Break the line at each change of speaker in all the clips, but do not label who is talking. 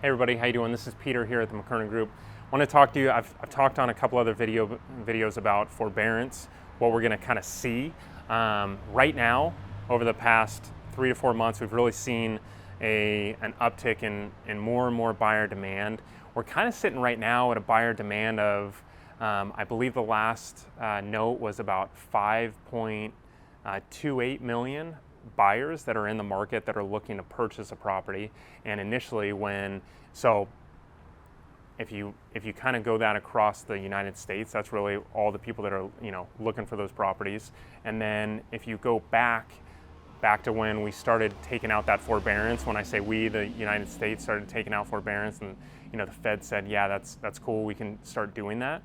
everybody, how you doing? This is Peter here at the McKernan Group. I want to talk to you. I've talked on a couple other videos about forbearance, what we're going to kind of see. Right now, over the past 3 to 4 months, we've really seen an uptick in more and more buyer demand. We're kind of sitting right now at a buyer demand of, I believe the last note was about 5.28 million buyers that are in the market that are looking to purchase a property. And initially if you kind of go that across the United States, that's really all the people that are looking for those properties. And then if you go back to when we started taking out that forbearance, when I say we, the United States started taking out forbearance, and the Fed said, yeah, that's cool, we can start doing that.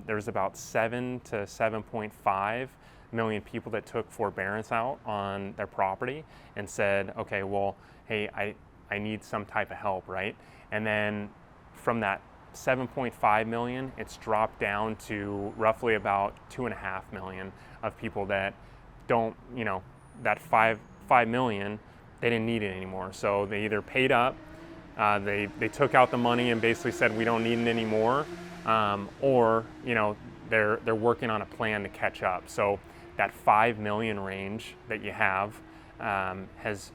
There's about 7 to 7.5 million people that took forbearance out on their property and said, okay, well, hey, I need some type of help, right? And then from that 7.5 million, it's dropped down to roughly about 2.5 million of people that don't, that 5 million, they didn't need it anymore. So they either paid up, they took out the money and basically said, we don't need it anymore, or they're working on a plan to catch up. So that 5 million range that you have has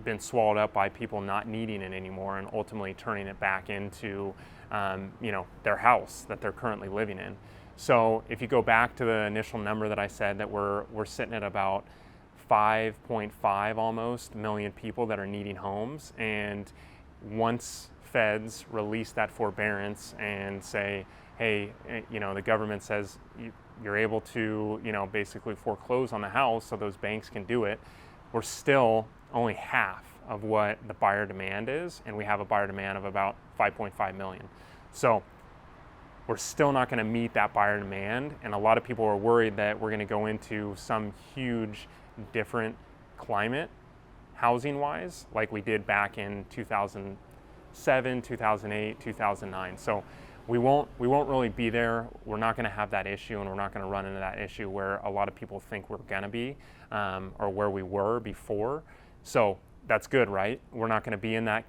been swallowed up by people not needing it anymore and ultimately turning it back into their house that they're currently living in. So if you go back to the initial number that I said, that we're sitting at about 5.5 almost million people that are needing homes. And once feds release that forbearance and say, hey, the government says you're able to, basically foreclose on the house so those banks can do it, we're still only half of what the buyer demand is, and we have a buyer demand of about 5.5 million. So we're still not going to meet that buyer demand, and a lot of people are worried that we're going to go into some huge different climate housing-wise, like we did back in 2007, 2008, 2009. So we won't really be there. We're not going to have that issue, and we're not going to run into that issue where a lot of people think we're going to be, or where we were before. So that's good, right? We're not going to be in that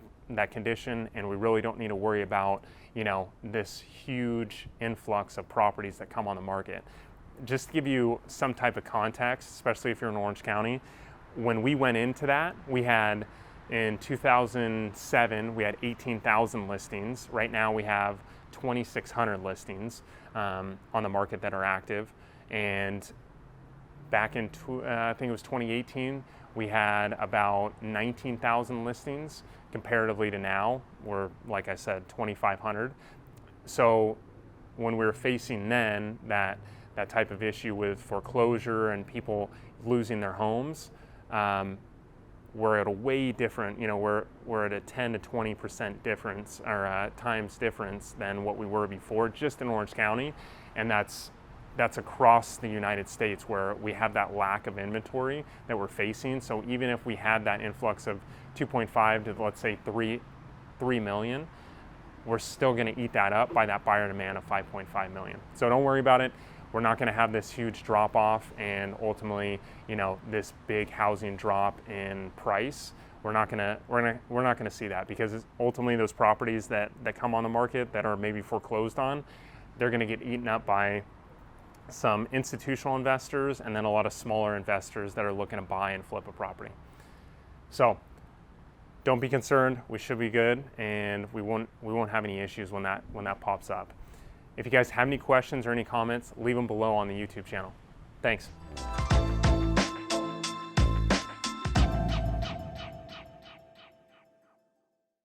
condition, and we really don't need to worry about this huge influx of properties that come on the market. Just to give you some type of context, especially if you're in Orange County, when we went into that, we had, in 2007, we had 18,000 listings. Right now we have 2,600 listings on the market that are active. And back in, I think it was 2018, we had about 19,000 listings. Comparatively to now, we're, like I said, 2,500. So when we were facing then that type of issue with foreclosure and people losing their homes, we're at a way different, we're at a 10 to 20% difference, or times difference than what we were before, just in Orange County. And that's across the United States, where we have that lack of inventory that we're facing. So even if we had that influx of 2.5 to, let's say, 3 million, we're still going to eat that up by that buyer demand of 5.5 million. So don't worry about it. We're not going to have this huge drop off and ultimately, this big housing drop in price. We're not going to see that, because ultimately those properties that come on the market that are maybe foreclosed on, they're going to get eaten up by some institutional investors and then a lot of smaller investors that are looking to buy and flip a property. So don't be concerned. We should be good, and we won't have any issues when that pops up. If you guys have any questions or any comments, leave them below on the YouTube channel. Thanks.